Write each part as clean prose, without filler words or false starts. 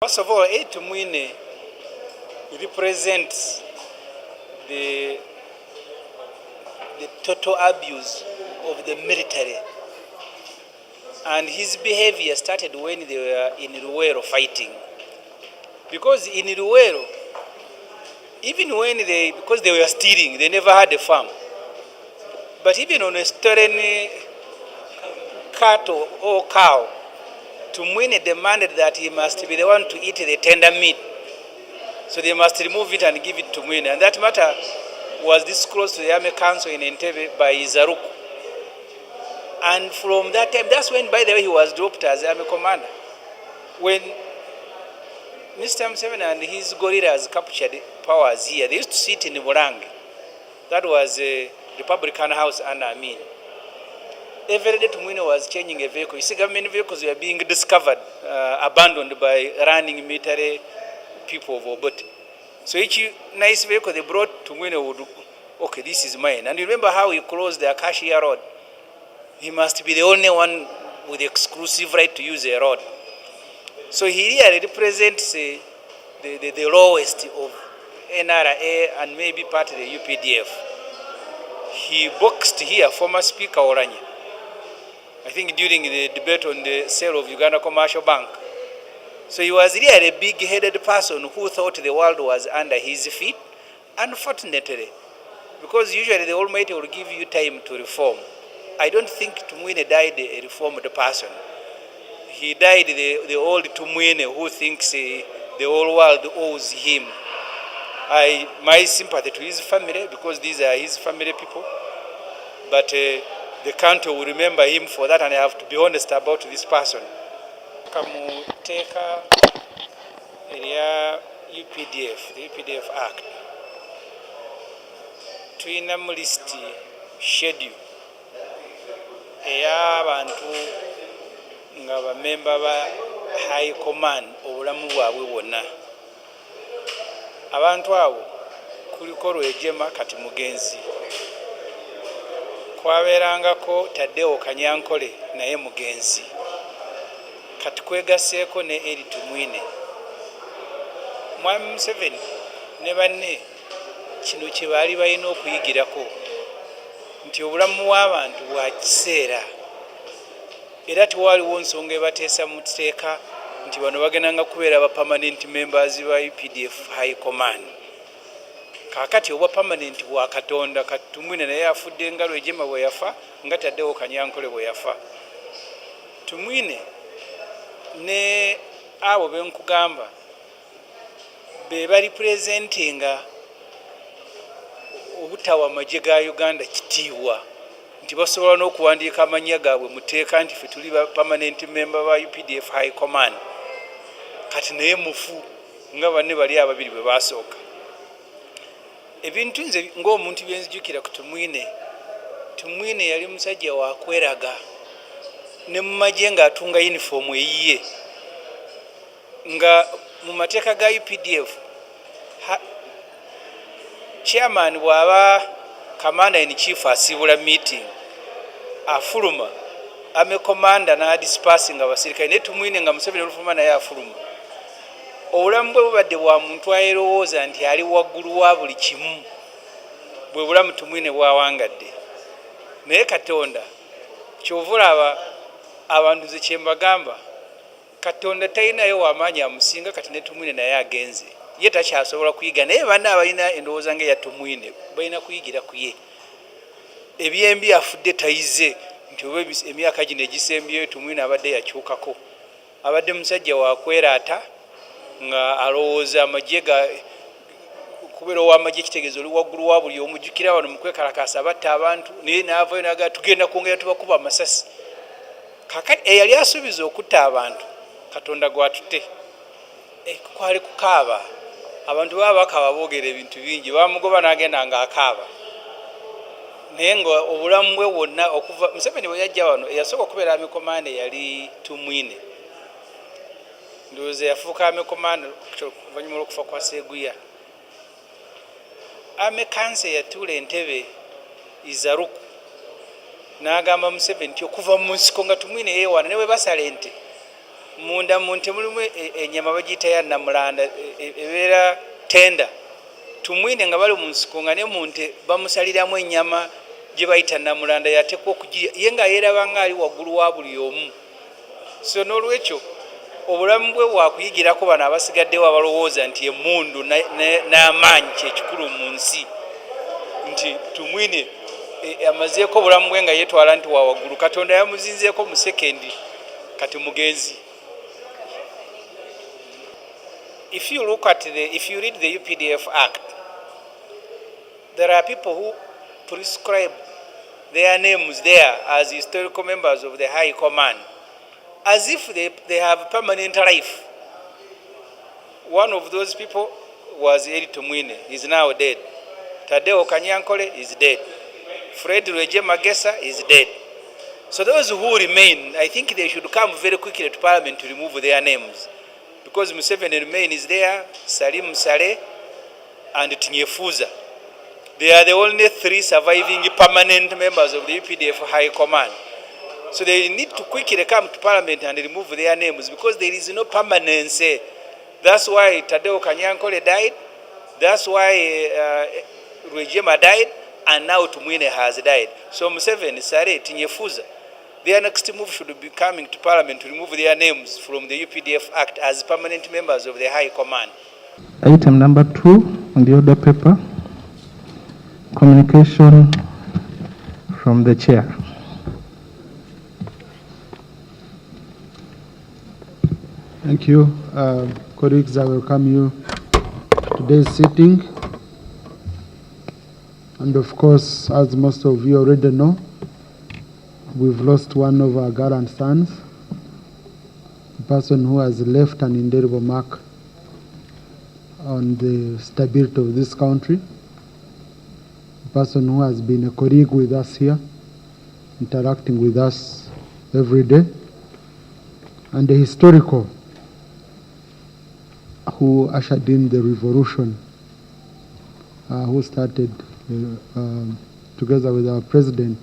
First of all, Elly Tumwiine represents the total abuse of the military, and his behavior started when they were in Luwero fighting. Because in Luwero, even when because they were stealing, they never had a farm. But even on a stolen cattle or cow, Tumwiine demanded that he must be the one to eat the tender meat. So they must remove it and give it to Tumwiine. And that matter was disclosed to the Army Council in Entebbe by Zaruku. And from that time, that's when, by the way, he was dropped as Army commander. When Mr. Museveni and his guerrillas captured powers here, they used to sit in Murangi. That was a Republican House under Amin. Every day Tumwiine was changing a vehicle. You see, government vehicles were being discovered, abandoned by running military people of Obote. So each nice vehicle they brought, Tumwiine would, okay, this is mine. And you remember how he closed the Acacia Road? He must be the only one with the exclusive right to use a road. So he really represents the lowest of NRA and maybe part of the UPDF. He boxed here former Speaker Orange, I think during the debate on the sale of Uganda Commercial Bank. So he was really a big-headed person who thought the world was under his feet. Unfortunately, because usually the Almighty will give you time to reform. I don't think Tumwiine died a reformed person. He died the old Tumwiine who thinks the whole world owes him. My sympathy to his family, because these are his family people. But the country will remember him for that, and I have to be honest about this person. Kamuteka area UPDF, the UPDF Act. Tuina list schedule. Abantu nga bamemba ba High Command obulamu bwabwe bwonna. Abantu abo kuliko Rwejema kati mugenzi. Kwaberangako Tadeo Kanyankole naye mugenzi. Kati kwegaseeko ne Elly Tumwiine. Mwami Museveni ne banne kino kye baali balina okuyigirako nti obulamu bw'abantu bwa kiseera era tewaliwo nsonga ebateesa mu tteeka nti bano bagendanga kubeera ba permanent members ba UPDF High Command. Kaakati obwa permanent bwa Katonda, kati Tumwiine naye afudde nga Rwejema bwe yafa, nga Taddewo Kanyankole bwe yafa. Tumwiine ne abo benkugamba be bali presentinga obutawa amagye ga Uganda kitiibwa nti basobola n'okuwandiika amannya gaabwe mu tteeka nti ffe tuli ba permanent member ba UPDF High Command. Kati naye mufu nga banne bali ababiri bwe basooka. Ebintu nze ng'omuntu byenzijukira ku Tumwiine. Tumwiine yali musajja wa kweraga ne mu magye ng'atunga uniform eyiye. Nga mu mateeka ga UPDF chairman bw'aba commander in chief asibula meeting afuluma ame commander na dispersing abasirikale ne Tumwiine nga Museveni olufuma naye afuluma. Obulamu bwe bubadde bwa muntu ayerowooza nti ali waggulu wa buli kimu bwe bulamu Tumwiine bwawangadde. Naye Katonda kyovula abantu ze kyembagamba Katonda talinayo w'amaanyi amusinga kati ne Tumwiine naye agenze. Ye takyasobola kuyiga naye banne abalina endowooza ng'eya Tumwiine balina kuyigira ku ye. Ebyembi afudde tayize nti oba emyaka gino egisembyeyo Tumwiine abadde yakyukako. Abadde musajja wa kweraata nga alowooza amagye kubeera ow'amagye ekitegeezo oli waggulu wa buli omujjukira wano mu kwekalakaasa batta abantu naye n'avayo n'agamba tugenda kwongera tubakuba amasasi. Kakati eyali asuubiza okutta abantu Katonda gwatutte kwali kukaaba. Abantu baba bakaaba boogera ebintu bingi, bamugoba n'agenda ng'akaaba. Naye nga obulamu bwe bwonna okuva Museveni bwe yajja wano eyasooka okubeera Army Commander yali Tumwiine. Ndowooza yafuuka Army Commander oluvannyuma lw'okufa kwa Sseguya. Army Council yatuula Entebbe Zaruku n'agamba Museveni nti okuva mu nsiko nga Tumwiine yeewaana ne bwe basala ente munda munte mulimu enyama bagiyita ya namulanda ebeera tenda. Tumwiine nga bali mu nsiko nga ne munte bamusaliramu ennyama gye bayita namulanda yateekwa okugirya ye nga yeeraba nga ali waggulu wa buli omu. So n'olwekyo obulamu bwe bwakuyigirako bano abasigaddewo abalowooza nti emmundu n'amaanyi kyekikulu mu nsi, nti Tumwiine amazeeko obulamu bwe nga yeetwala nti wa waggulu. Katonda yamuzinzeeko mu sekendi kati mugenzi. If you read the UPDF Act, there are people who prescribe their names there as historical members of the High Command, as if they have permanent life. One of those people was Elly Tumwiine. He is now dead. Tadeo Kanyankole is dead. Fred Rweje Magesa is dead. So those who remain, I think they should come very quickly to Parliament to remove their names. Because Museveni remain is there, Salim Saleh, and Tinyefuza. They are the only 3 surviving permanent members of the UPDF High Command. So they need to quickly come to Parliament and remove their names because there is no permanency. That's why Tadeo Kanyankole died. That's why Rwejema died. And now Tumwiine has died. So Museveni, Saleh, Tinyefuza, their next move should be coming to Parliament to remove their names from the UPDF Act as permanent members of the High Command. Item number 2 on the order paper, communication from the chair. Thank you. Colleagues, I welcome you to today's sitting. And of course, as most of you already know, we've lost one of our gallant sons, a person who has left an indelible mark on the stability of this country, a person who has been a colleague with us here, interacting with us every day, and a historical who ushered in the revolution, who started together with our president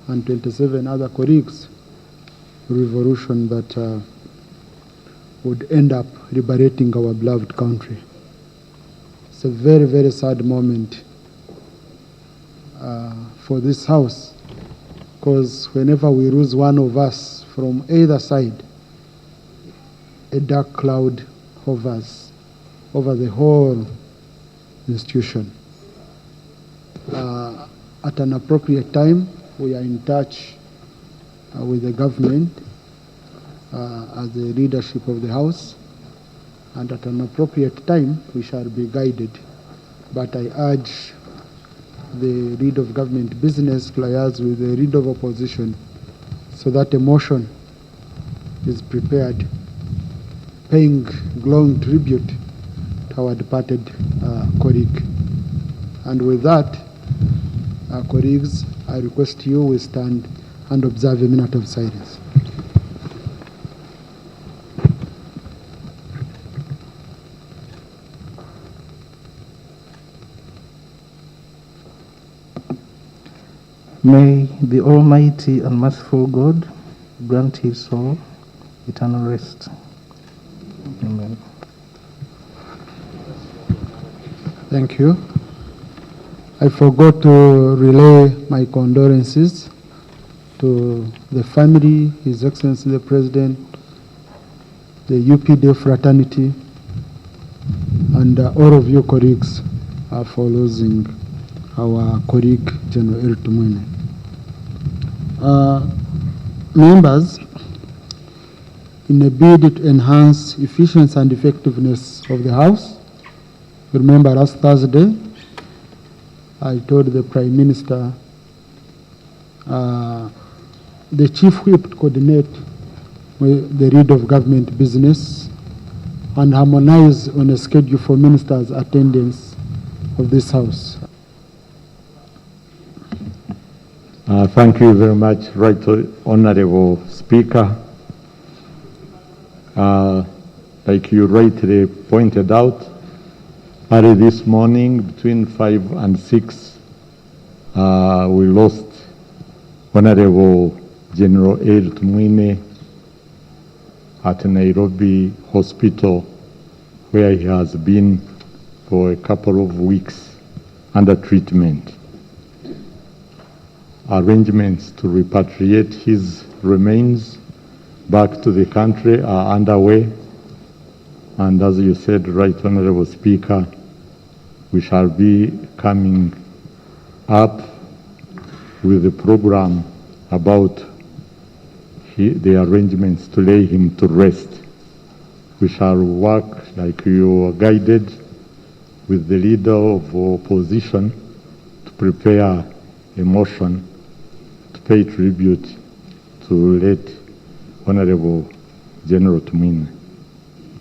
and 27 other colleagues, a revolution that would end up liberating our beloved country. It's a very, very sad moment for this house, because whenever we lose one of us from either side, a dark cloud hovers over the whole institution. At an appropriate time, we are in touch with the government as the leadership of the House, and at an appropriate time, we shall be guided. But I urge the lead of government business to liaise with the lead of opposition so that a motion is prepared paying glowing tribute to our departed colleague. And with that, colleagues, I request you we stand and observe a minute of silence. May the Almighty and merciful God grant his soul eternal rest. Amen. Thank you. I forgot to relay my condolences to the family, His Excellency the President, the UPDF fraternity, and all of you colleagues for losing our colleague, General Elly Tumwiine. Members, in a bid to enhance efficiency and effectiveness of the House, remember last Thursday, I told the Prime Minister, the Chief Whip to coordinate with the lead of government business and harmonize on a schedule for ministers' attendance of this House. Thank you very much, Right Honorable Speaker. Like you rightly pointed out, early this morning, between 5 and 6, we lost Honorable General Elly Tumwiine, at Nairobi Hospital, where he has been for a couple of weeks under treatment. Arrangements to repatriate his remains back to the country are underway. And as you said, Right Honorable Speaker, we shall be coming up with a program about the arrangements to lay him to rest. We shall work, like you are guided, with the leader of opposition to prepare a motion to pay tribute to late Honorable General Tumwiine.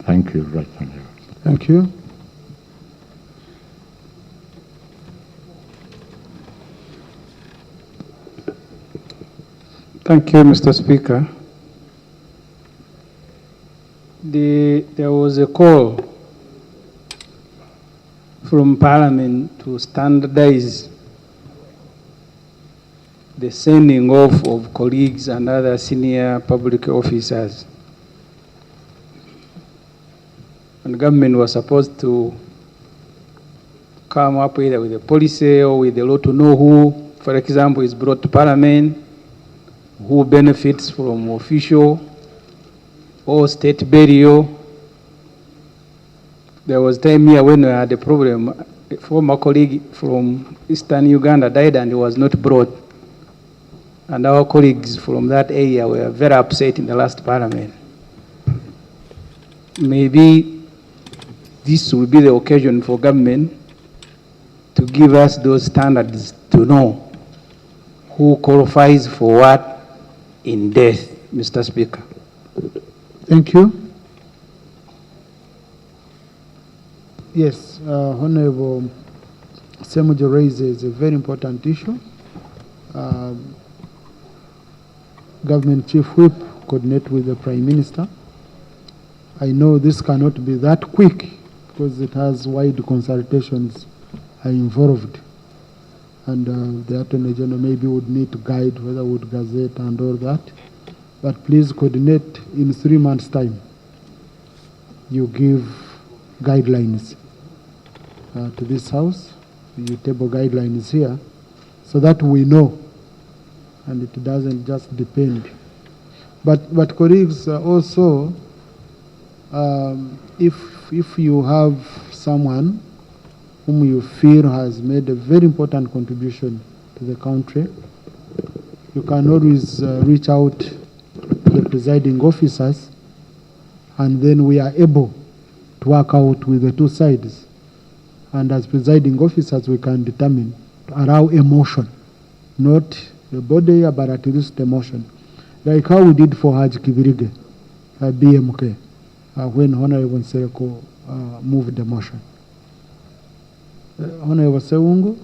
Thank you, Right Honorable. Thank you. Thank you, Mr. Speaker. There was a call from Parliament to standardize the sending off of colleagues and other senior public officers. And the government was supposed to come up either with a policy or with a law to know who, for example, is brought to Parliament, who benefits from official or state burial. There was time here when we had a problem. A former colleague from Eastern Uganda died and he was not brought. And our colleagues from that area were very upset in the last Parliament. Maybe this will be the occasion for government to give us those standards to know who qualifies for what in death, Mr. Speaker. Thank you. Yes, Honorable Ssemujju raises a very important issue. Government Chief Whip coordinate with the Prime Minister. I know this cannot be that quick because it has wide consultations are involved. And the Attorney General maybe would need to guide whether would gazette and all that. But please coordinate in 3 months' time. You give guidelines to this House. You table guidelines here so that we know and it doesn't just depend. But colleagues, also, if you have someone whom you feel has made a very important contribution to the country, you can always reach out to the presiding officers, and then we are able to work out with the two sides. And as presiding officers, we can determine to allow a motion, not a body, but at least a motion. Like how we did for Haji Kibirige, BMK, when Honorable Nsereko moved the motion. Honorable Sewungu.